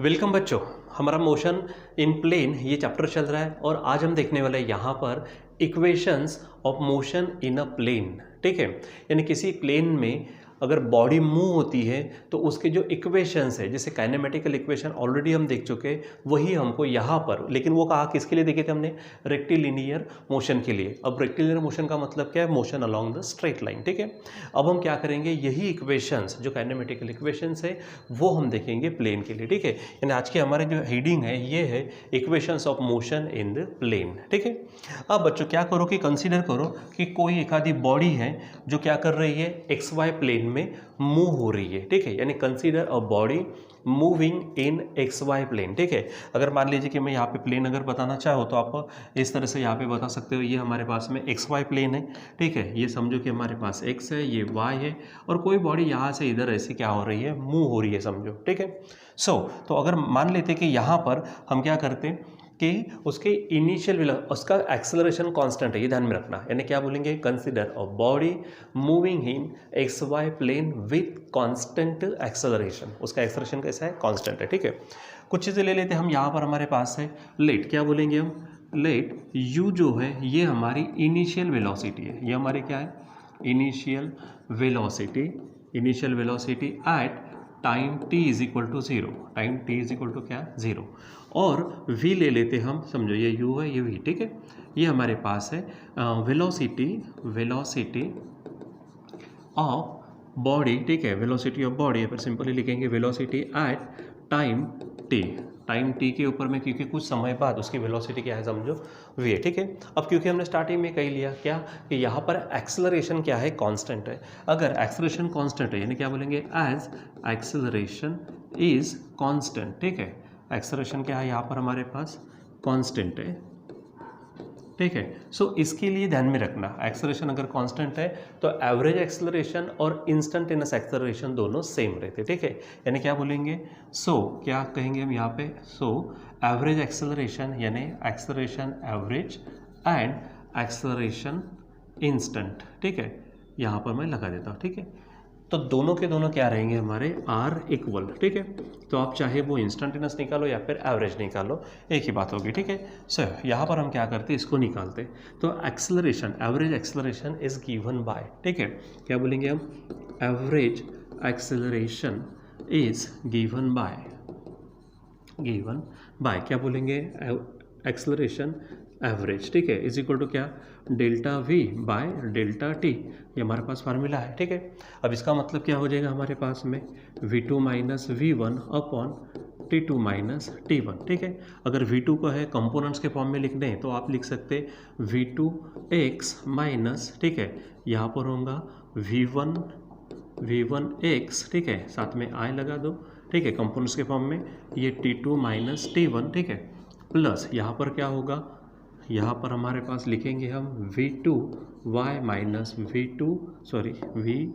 Welcome बच्चों। हमारा motion in plane ये चैप्टर चल रहा है और आज हम देखने वाले हैं यहाँ पर equations of motion in a plane. ठीक है, यानी किसी प्लेन में अगर बॉडी मूव होती है तो उसके जो इक्वेशंस है, जैसे काइनेमेटिकल इक्वेशन ऑलरेडी हम देख चुके हैं, वही हमको यहाँ पर, लेकिन वो कहा किसके लिए देखे थे हमने, रेक्टिलिनियर मोशन के लिए। अब रेक्टिलिनियर मोशन का मतलब क्या है, motion along the straight line. ठीक है, अब हम क्या करेंगे, यही इक्वेशंस जो काइनेमेटिकल इक्वेशंस है वो हम देखेंगे प्लेन के लिए। ठीक है, यानी आज की हमारे जो हेडिंग है ये है equations of motion in the plane. ठीक है, अब बच्चों क्या करो कि कंसीडर करो कि कोई एक आधी बॉडी है जो क्या कर रही है, एक्स वाई प्लेन में मूव हो रही है। ठीक है, यानी consider a body moving in X Y plane. ठीक है, अगर मान लीजिए कि मैं यहाँ पे प्लेन अगर बताना चाहूँ तो आप इस तरह से यहाँ पे बता सकते हो, ये हमारे पास में एक्स वाई प्लेन है। ठीक है, ये समझो कि हमारे पास एक्स है, ये वाई है, और कोई बॉडी यहाँ से इधर ऐसी क्या हो रही है, मूव हो रही है समझो। ठीक है, तो अगर मान लेते कि यहाँ पर हम क्या करते कि उसके इनिशियल उसका एक्सेलरेशन कांस्टेंट है, ये ध्यान में रखना। यानी क्या बोलेंगे, consider a body moving in X Y plane with constant acceleration. उसका एक्सेलरेशन कैसा है, कांस्टेंट है। ठीक है, कुछ चीज़ें ले लेते हैं हम। यहाँ पर हमारे पास है लेट, क्या बोलेंगे हम, लेट यू जो है ये हमारी इनिशियल वेलोसिटी है। ये हमारी क्या है, initial velocity. Initial velocity at time t is equal to zero. Time t is equal to क्या, जीरो। और v ले लेते हम, समझो ये u है, ये v। ठीक है, ये हमारे पास है वेलोसिटी ऑफ बॉडी। ठीक है, वेलोसिटी ऑफ बॉडी, पर सिंपली लिखेंगे velocity at time t। Time t के ऊपर में, क्योंकि कुछ समय बाद उसकी वेलोसिटी क्या है समझो, v है। ठीक है, अब क्योंकि हमने स्टार्टिंग में कह लिया क्या कि यहाँ पर एक्सेलरेशन क्या है, कांस्टेंट है। अगर एक्सेलरेशन कांस्टेंट है यानी क्या बोलेंगे, एज एक्सेलरेशन इज कांस्टेंट। ठीक है, एक्सेलरेशन क्या है यहाँ पर हमारे पास, कांस्टेंट है। ठीक है, सो इसके लिए ध्यान में रखना, एक्सेलरेशन अगर कांस्टेंट है तो एवरेज एक्सेलरेशन और इंस्टेंटेनियस एक्सेलरेशन दोनों सेम रहते। ठीक है, यानी क्या बोलेंगे, क्या कहेंगे हम यहाँ पे, एवरेज एक्सेलरेशन यानी acceleration average and acceleration instant. ठीक है, यहाँ पर मैं लगा देता हूँ। ठीक है, तो दोनों के दोनों क्या रहेंगे हमारे, आर इक्वल। ठीक है, तो आप चाहे वो इंस्टेंटेनियस निकालो या फिर एवरेज निकालो, एक ही बात होगी। ठीक है, यहाँ पर हम क्या करते हैं, इसको निकालते। तो acceleration, average acceleration is given by, ठीक है, क्या बोलेंगे हम, average acceleration is given by क्या बोलेंगे, एक्सेलरेशन एवरेज। ठीक है, इज इक्वल टू क्या, delta we by delta T. ये हमारे पास फार्मूला है। ठीक है, अब इसका मतलब क्या हो जाएगा हमारे पास में, v2 minus v1 upon t2 minus t1। ठीक है, अगर v2 को है कंपोनेंट्स के फॉर्म में लिखने हैं तो आप लिख सकते v2x माइनस, ठीक है, यहाँ पर होगा v1x। ठीक है, साथ में i लगा दो। ठीक है, कंपोनेंट्स के फॉर्म में ये t2 माइनस t1। ठीक है, प्लस यहाँ पर क्या होगा, यहाँ पर हमारे पास लिखेंगे हम v2y माइनस v1y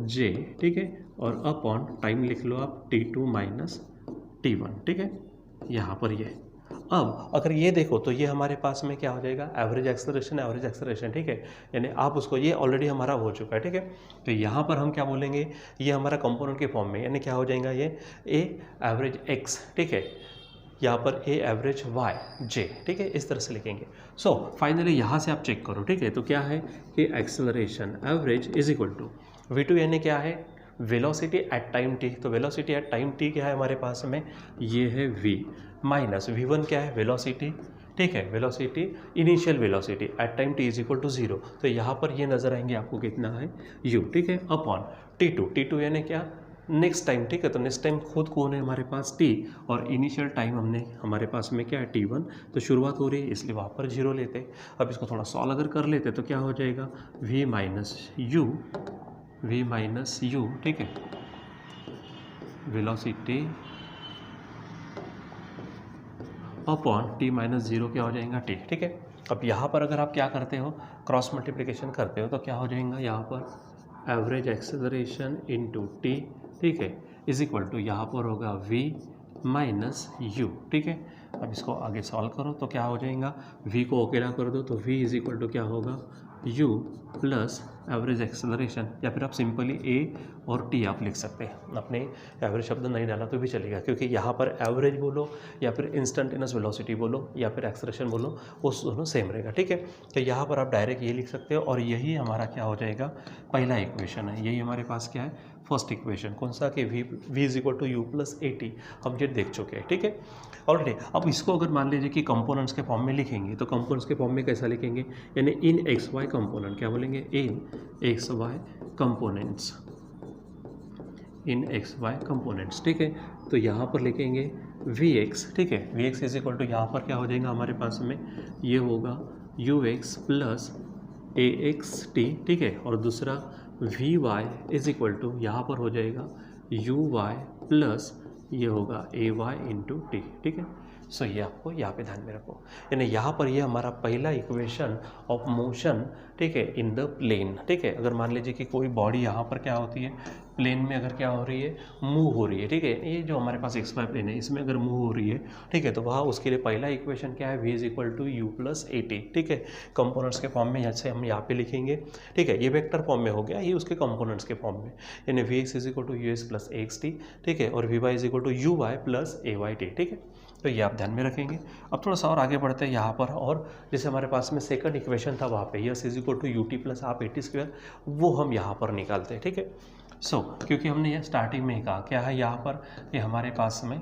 j। ठीक है, और अपॉन टाइम लिख लो आप t2 माइनस t1। ठीक है, यहाँ पर ये। अब अगर ये देखो तो ये हमारे पास में क्या हो जाएगा, एवरेज एक्सेलरेशन। ठीक है, यानी आप उसको, ये ऑलरेडी हमारा हो चुका है। ठीक है, तो यहाँ पर हम क्या बोलेंगे, ये हमारा कंपोनेंट के फॉर्म में, यानी क्या हो जाएगा, ये ए एवरेज x। ठीक है, यहाँ पर ए एवरेज वाई जे। ठीक है, इस तरह से लिखेंगे। फाइनली यहाँ से आप चेक करो। ठीक है, तो क्या है कि acceleration average is equal to v2 यानी क्या है, वेलोसिटी एट टाइम t। तो वेलोसिटी एट टाइम t क्या है हमारे पास में, ये है v माइनस v1 क्या है, वेलोसिटी। ठीक है, velocity, initial velocity at time t is equal to zero. तो यहाँ पर ये नजर आएंगे आपको कितना है, u। ठीक है, अपॉन t2 यानी क्या, नेक्स्ट टाइम। ठीक है, तो नेक्स्ट टाइम खुद कौन है हमारे पास, t, और इनिशियल टाइम हमने हमारे पास में क्या है, t1। तो शुरुआत हो रही है इसलिए वहाँ पर जीरो लेते। अब इसको थोड़ा सॉल्व अगर कर लेते तो क्या हो जाएगा, v माइनस u। ठीक है, velocity upon t minus zero क्या हो जाएगा, t। ठीक है, अब यहाँ पर अगर आप क्या करते हो, क्रॉस मल्टीप्लिकेशन करते हो तो क्या हो जाएगा, यहाँ पर एवरेज एक्सेलरेशन इनटू t। ठीक है, इज इक्वल टू यहाँ पर होगा v माइनस u। ठीक है, अब इसको आगे सॉल्व करो तो क्या हो जाएगा, v को अकेला कर दो तो v इज इक्वल टू क्या होगा, u प्लस एवरेज एक्सेलरेशन, या फिर आप सिंपली ए और टी आप लिख सकते हैं, आपने एवरेज शब्द नहीं डाला तो भी चलेगा, क्योंकि यहाँ पर एवरेज बोलो या फिर इंस्टेंटेनियस वेलोसिटी बोलो या फिर एक्सेलरेशन बोलो, वो दोनों सेम रहेगा, ठीक है। तो यहाँ पर आप डायरेक्ट ये लिख सकते हो, और यही हमारा क्या हो जाएगा, पहला इक्वेशन है। यही हमारे पास क्या है, फर्स्ट इक्वेशन, कौन सा, कि v is equal to u plus a t, हम ये देख चुके हैं, ठीक है। ऑलरेडी अब इसको अगर मान लीजिए कि कंपोनेंट्स के फॉर्म में लिखेंगे, तो कंपोनेंट्स के फॉर्म में कैसा लिखेंगे, यानी इन एक्स वाई कंपोनेंट, क्या बोलेंगे, इन एक्स वाई कंपोनेंट्स, इन एक्स वाई कंपोनेंट्स, ठीक है। तो यहाँ पर लिखेंगे वी एक्स, ठीक है, V x is equal to, यहाँ पर क्या हो जाएगा हमारे पास में, ये होगा u x plus a x t, ठीक है, और दूसरा v y is equal to, यहाँ पर हो जाएगा यू वाई प्लस ये होगा ए वाई इंटू टी, ठीक है। सो ये आपको यहाँ पे ध्यान में रखो, यानी यहाँ पर ये हमारा पहला इक्वेशन ऑफ मोशन, ठीक है, इन द प्लेन, ठीक है। अगर मान लीजिए कि कोई बॉडी यहाँ पर क्या होती है, प्लेन में अगर क्या हो रही है, मूव हो रही है, ठीक है, ये जो हमारे पास एक्स वाई प्लेन है इसमें अगर मूव हो रही है, ठीक है, तो वहाँ उसके लिए पहला इक्वेशन क्या है, v is equal to u plus a t, ठीक है। कंपोनेंट्स के फॉर्म में जैसे हम यहाँ पे लिखेंगे, ठीक है, ये वेक्टर फॉर्म में हो गया, ये उसके कंपोनेंट्स के फॉर्म में, यानी v x is equal to u x plus a x t, ठीक है, और v y is equal to u y plus a y t, ठीक है। तो ये आप ध्यान में रखेंगे। अब थोड़ा सा और आगे बढ़ते हैं यहाँ पर, और जैसे हमारे पास में सेकंड इक्वेशन था वहाँ पे s is equal to u t plus half a t square, वो हम यहाँ पर निकालते हैं, ठीक है। सो क्योंकि हमने ये स्टार्टिंग में ही कहा क्या है यहाँ पर, ये हमारे पास में,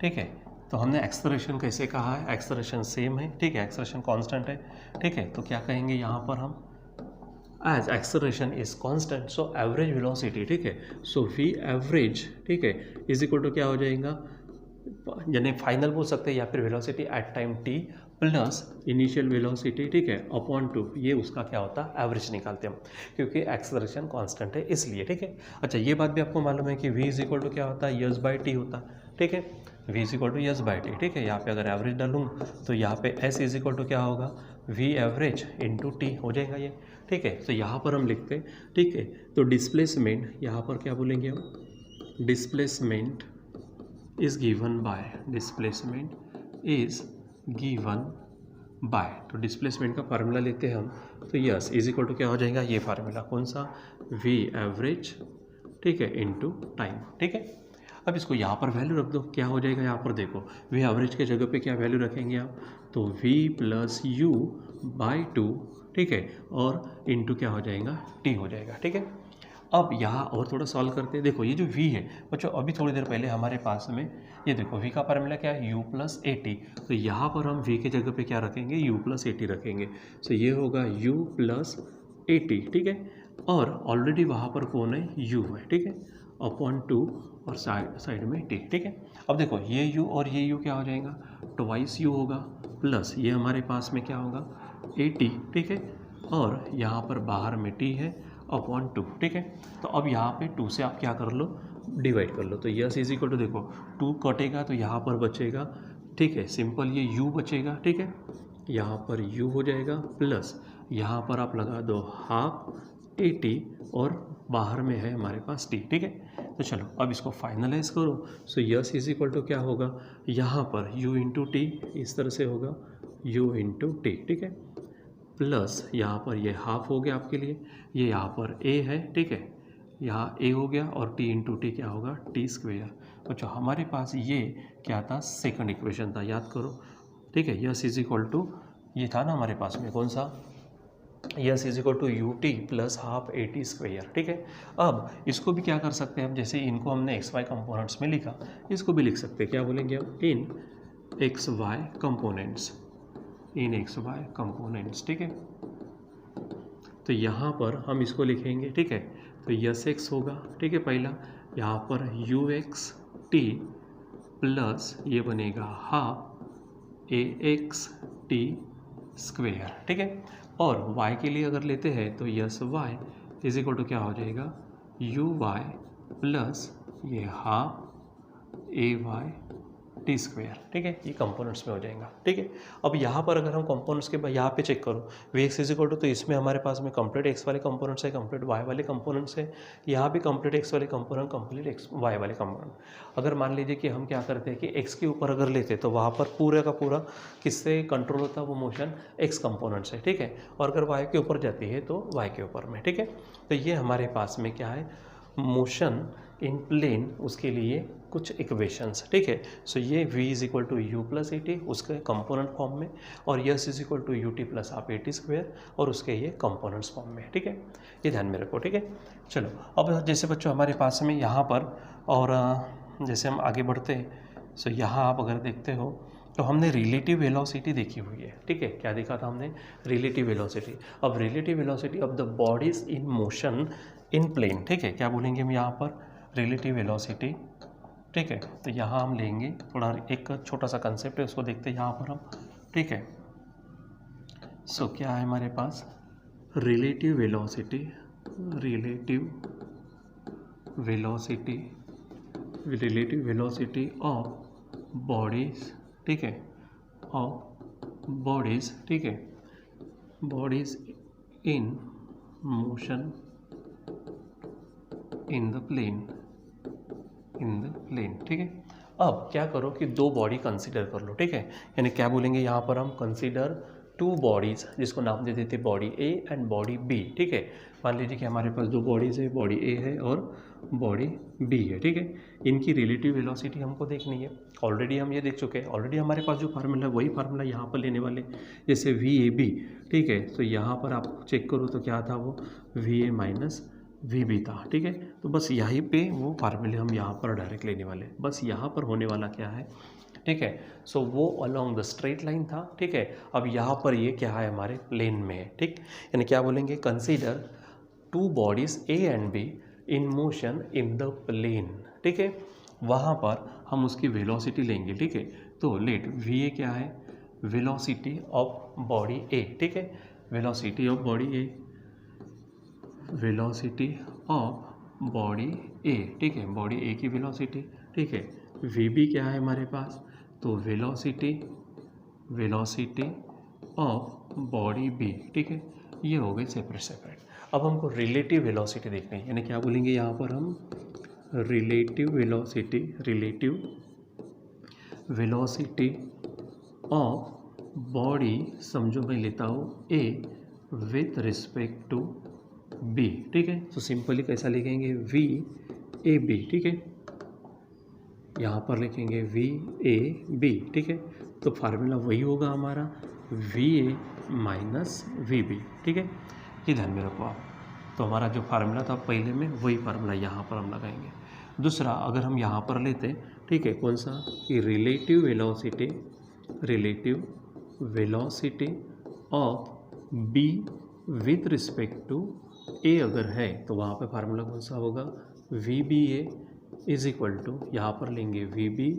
ठीक है, तो हमने एक्सेलरेशन कैसे कहा है, एक्सेलरेशन सेम है, ठीक है, एक्सेलरेशन कांस्टेंट है, ठीक है, तो क्या कहेंगे यहाँ पर हम, as acceleration is constant so average velocity, ठीक है, सो वी एवरेज, ठीक है, इज इक्वल टू क्या हो जाएगा, यानी फाइनल बोल सकते हैं, या फिर velocity at time T plus initial velocity, ठीक है, अपॉन टू, ये उसका क्या होता है, एवरेज निकालते हैं हम, क्योंकि एक्सेलरेशन कांस्टेंट है इसलिए, ठीक है। अच्छा, ये बात भी आपको मालूम है कि v इज इक्वल टू क्या होता है, यस बाई टी होता है, ठीक है, v is equal to s by t, ठीक है। यहाँ पे अगर एवरेज डालूंगा तो यहाँ पे s इज इक्वल टू क्या होगा, v एवरेज इंटू टी हो जाएगा ये, ठीक है। तो यहाँ पर हम लिखते हैं, ठीक है, तो डिस्प्लेसमेंट यहाँ पर क्या बोलेंगे हम, displacement is given by, displacement is given by, तो डिस्प्लेसमेंट का फार्मूला लेते हैं हम, तो यस इज इक्वल टू क्या हो जाएगा, ये फार्मूला कौन सा, वी एवरेज, ठीक है, इनटू टाइम, ठीक है। अब इसको यहाँ पर वैल्यू रख दो, क्या हो जाएगा, यहाँ पर देखो वी एवरेज के जगह पे क्या वैल्यू रखेंगे आप, तो v plus u by two, ठीक है, और इनटू क्या हो जाएगा, टी हो जाएगा, ठीक है। अब यहाँ और थोड़ा सॉल्व करते हैं, देखो ये जो v है बच्चों, अभी थोड़ी देर पहले हमारे पास में ये देखो v का फार्मूला क्या है, u प्लस ए टी, तो यहाँ पर हम v के जगह पे क्या रखेंगे, u प्लस ए टी रखेंगे, तो ये होगा u प्लस ए टी, ठीक है, और ऑलरेडी वहाँ पर कौन है, u है, ठीक है, अपॉन टू, और साइड में t, ठीक है। अब देखो ये u और ये u क्या हो जाएगा, ट्वाइस u होगा, प्लस ये हमारे पास में क्या होगा, ए टी, ठीक है, और यहाँ पर बाहर में t है, अपॉन टू, ठीक है। तो अब यहाँ पे 2 से आप क्या कर लो, डिवाइड कर लो, तो यस इज इक्वल टू देखो 2 कटेगा तो यहाँ पर बचेगा, ठीक है, सिंपल ये u बचेगा, ठीक है, यहाँ पर u हो जाएगा, प्लस यहाँ पर आप लगा दो हाफ ए टी, और बाहर में है हमारे पास t, ठीक है। तो चलो अब इसको फाइनलाइज करो, so s is equal to क्या होगा, यहाँ पर u इंटू टी, इस तरह से होगा u इंटू टी, ठीक है, प्लस यहाँ पर ये हाफ हो गया आपके लिए, ये यहाँ पर a है, ठीक है, यहाँ a हो गया, और t इंटू टी क्या होगा, टी स्क्वेयर। तो जो हमारे पास ये क्या था, सेकंड इक्वेशन था, याद करो, ठीक है, यस इज इक्वल टू, ये था ना हमारे पास में कौन सा, s is equal to u t plus half a t square, ठीक है। अब इसको भी क्या कर सकते हैं हम, जैसे इनको हमने एक्स वाई कंपोनेंट्स में लिखा, इसको भी लिख सकते हैं, क्या बोलेंगे हम, इन एक्स वाई कंपोनेंट्स, इन एक्स वाई कंपोनेंट्स, ठीक है। तो यहाँ पर हम इसको लिखेंगे, ठीक है, तो यस एक्स होगा, ठीक है, पहला यहाँ पर यू एक्स टी प्लस ये बनेगा हाफ ए एक्स टी स्क्वेयर, ठीक है। और y के लिए अगर लेते हैं तो s y is equal to क्या हो जाएगा, यू वाई प्लस ये half a y t square, ठीक है, ये कंपोनेंट्स में हो जाएगा, ठीक है। अब यहाँ पर अगर हम कंपोनेंट्स के यहाँ पे चेक करो v x is equal to, तो इसमें हमारे पास में कंप्लीट एक्स वाले कंपोनेंट्स है, कंप्लीट वाई वाले कंपोनेंट्स है, यहाँ भी कंप्लीट एक्स वाले कंपोनेंट, कंप्लीट एक्स वाई वाले कंपोनेंट। अगर मान लीजिए कि हम क्या करते हैं कि एक्स के ऊपर अगर लेते तो वहाँ पर पूरा का पूरा किससे कंट्रोल होता है, वो मोशन एक्स कंपोनेंट से, ठीक है। और अगर वाई के ऊपर जाती है तो वाई के ऊपर में, ठीक है। तो ये हमारे पास में क्या है, मोशन इन प्लेन, उसके लिए कुछ इक्वेशंस, ठीक है। सो ये v is equal to u plus a t उसके कंपोनेंट फॉर्म में, और s is equal to u t plus half a t square और उसके ये कंपोनेंट्स फॉर्म में, ठीक है। ये ध्यान में रखो, ठीक है। चलो अब जैसे बच्चों हमारे पास में यहाँ पर, और जैसे हम आगे बढ़ते हैं, सो यहाँ आप अगर देखते हो तो हमने रिलेटिव वेलोसिटी देखी हुई है, ठीक है। क्या देखा था हमने, रिलेटिव वेलोसिटी। अब relative velocity of the bodies in motion in plane, ठीक है। क्या बोलेंगे हम यहाँ पर, रिलेटिव वेलोसिटी, ठीक है। तो यहाँ हम लेंगे थोड़ा, एक छोटा सा कंसेप्ट है उसको देखते हैं यहाँ पर हम, ठीक है। सो क्या है हमारे पास, relative velocity, relative velocity, relative velocity of bodies, ठीक है, ऑफ बॉडीज, ठीक है, bodies in motion in the plane, in the plane, ठीक है। अब क्या करो कि दो बॉडी कंसीडर कर लो, ठीक है। यानी क्या बोलेंगे यहाँ पर हम, कंसीडर टू बॉडीज, जिसको नाम दे देते body A and body B, ठीक है। मान लीजिए कि हमारे पास दो बॉडीज़ है, बॉडी ए है और बॉडी बी है, ठीक है। इनकी रिलेटिव वेलोसिटी हमको देखनी है, ऑलरेडी हम ये देख चुके हैं, ऑलरेडी हमारे पास जो फार्मूला है वही फार्मूला यहाँ पर लेने वाले, जैसे वी ए बी, ठीक है। तो यहाँ पर आप चेक करो तो क्या था, वो v A minus we B था, ठीक है। तो बस यहीं पे वो फार्मूले हम यहाँ पर डायरेक्ट लेने वाले, बस यहाँ पर होने वाला क्या है, ठीक है। सो वो अलोंग द स्ट्रेट लाइन था, ठीक है। अब यहाँ पर ये क्या है, हमारे प्लेन में है, ठीक। यानी क्या बोलेंगे, consider two bodies A and B in motion in the plane, ठीक है। वहाँ पर हम उसकी वेलोसिटी लेंगे, ठीक है। तो लेट वी ए क्या है, वेलोसिटी ऑफ बॉडी ए, ठीक है, velocity of body A, velocity of body A, ठीक है, बॉडी ए की वेलोसिटी, ठीक है। वी बी क्या है हमारे पास, तो velocity, velocity of body B, ठीक है। ये हो गई सेपरेट सेपरेट। अब हमको रिलेटिव वेलोसिटी देखनी है, यानी क्या बोलेंगे यहाँ पर हम, relative velocity, relative velocity of body, समझो मैं लेता हूँ ए विथ रिस्पेक्ट टू बी, ठीक है। तो सिंपली कैसा लिखेंगे, वी ए बी, ठीक है। यहाँ पर लिखेंगे वी ए बी, ठीक है। तो फार्मूला वही होगा हमारा, v A minus we B, ठीक है। ये ध्यान में रखो आप। तो हमारा जो फार्मूला था पहले में, वही फार्मूला यहाँ पर हम लगाएंगे। दूसरा अगर हम यहाँ पर लेते, ठीक है, कौन सा, कि relative velocity, relative velocity of B with respect to A अगर है, तो वहाँ पे फार्मूला कौन सा होगा, V B A is equal to, यहाँ पर लेंगे V B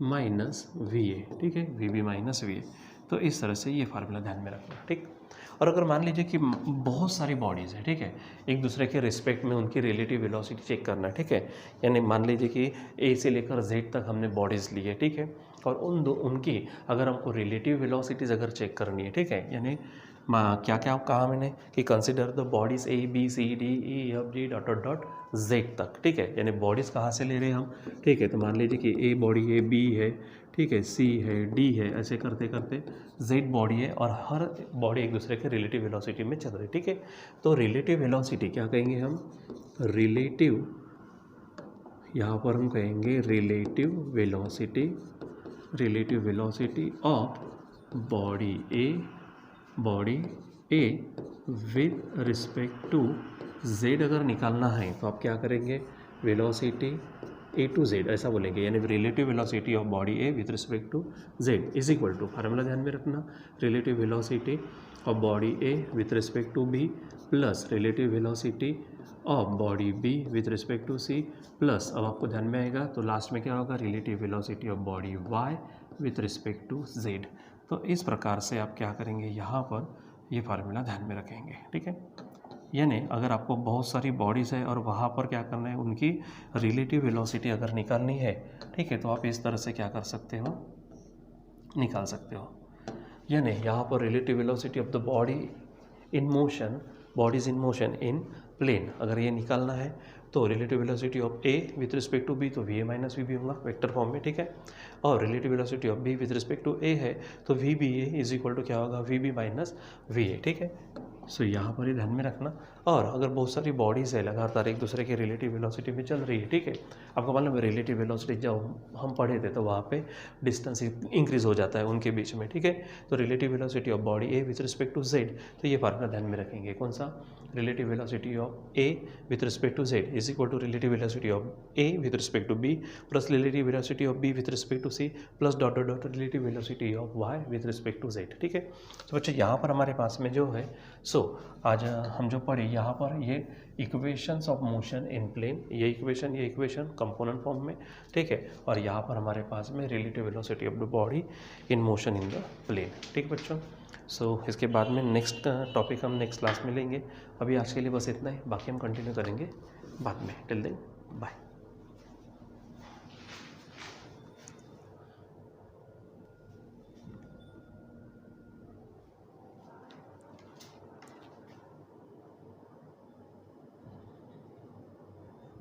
minus V A, ठीक है, V B minus V A. तो इस तरह से ये फार्मूला ध्यान में रखना, ठीक। और अगर मान लीजिए कि बहुत सारी बॉडीज़ हैं, ठीक है, एक दूसरे के रिस्पेक्ट में उनकी रिलेटिव वेलोसिटी चेक करना है, ठीक है। यानी मान लीजिए कि ए से लेकर जेड तक हमने बॉडीज़ ली है, ठीक है, और उनकी अगर हमको रिलेटिव वेलोसिटीज़ अगर चेक करनी है, ठीक है, यानी क्या क्या कहा मैंने कि consider the bodies A B C D E F G dot dot dot Z तक, ठीक है। यानी बॉडीज़ कहाँ से ले रहे हैं हम, ठीक है। तो मान लीजिए कि ए बॉडी है, बी है, ठीक है, सी है, डी है, ऐसे करते करते जेड बॉडी है, और हर बॉडी एक दूसरे के रिलेटिव वेलोसिटी में चल रही है, ठीक है। तो रिलेटिव वेलोसिटी क्या कहेंगे हम, रिलेटिव, यहाँ पर हम कहेंगे relative velocity, relative velocity of body A with respect to Z अगर निकालना है तो आप क्या करेंगे, वेलोसिटी ए टू जेड ऐसा बोलेंगे, यानी relative velocity of body A with respect to Z is equal to, formula ध्यान में रखना, relative velocity of body A with respect to B plus relative velocity of body B with respect to C plus, अब आपको ध्यान में आएगा तो last में क्या होगा, relative velocity of body Y with respect to Z. तो इस प्रकार से आप क्या करेंगे, यहाँ पर ये फार्मूला ध्यान में रखेंगे, ठीक है। यानी अगर आपको बहुत सारी बॉडीज़ है और वहाँ पर क्या करना है, उनकी रिलेटिव वेलोसिटी अगर निकालनी है, ठीक है, तो आप इस तरह से क्या कर सकते हो, निकाल सकते हो। यानी यहाँ पर relative velocity of the body in motion, bodies in motion in plane, अगर ये निकालना है तो relative velocity of A with respect to B तो V A minus we B होगा वेक्टर फॉर्म में, ठीक है। और relative velocity of B with respect to A है तो V B A is equal to क्या होगा, V B minus V A, ठीक है। सो यहाँ पर ही ध्यान में रखना। और अगर बहुत सारी बॉडीज़ है लगातार एक दूसरे की रिलेटिव वेलोसिटी में चल रही है, ठीक है, आपको मालूम है रिलेटिव वेलोसिटी जब हम पढ़े थे तो वहाँ पे डिस्टेंस इंक्रीज हो जाता है उनके बीच में, ठीक है। तो relative velocity of body A with respect to Z, तो ये फार्मूला ध्यान में रखेंगे, कौन सा, relative velocity of A with respect to Z is equal to relative velocity of A with respect to B plus relative velocity of B with respect to C plus dot dot dot relative velocity of Y with respect to Z, ठीक है। तो बच्चों यहाँ पर हमारे पास में जो है, आज हम जो पढ़े यहाँ पर ये equations of motion in plane, ये इक्वेशन कंपोनेंट फॉर्म में, ठीक है। और यहाँ पर हमारे पास में relative velocity of the body in motion in the plane, ठीक बच्चों। इसके बाद में नेक्स्ट टॉपिक हम नेक्स्ट क्लास में लेंगे। अभी आज के लिए बस इतना ही, बाकी हम कंटिन्यू करेंगे बाद में। Till then bye.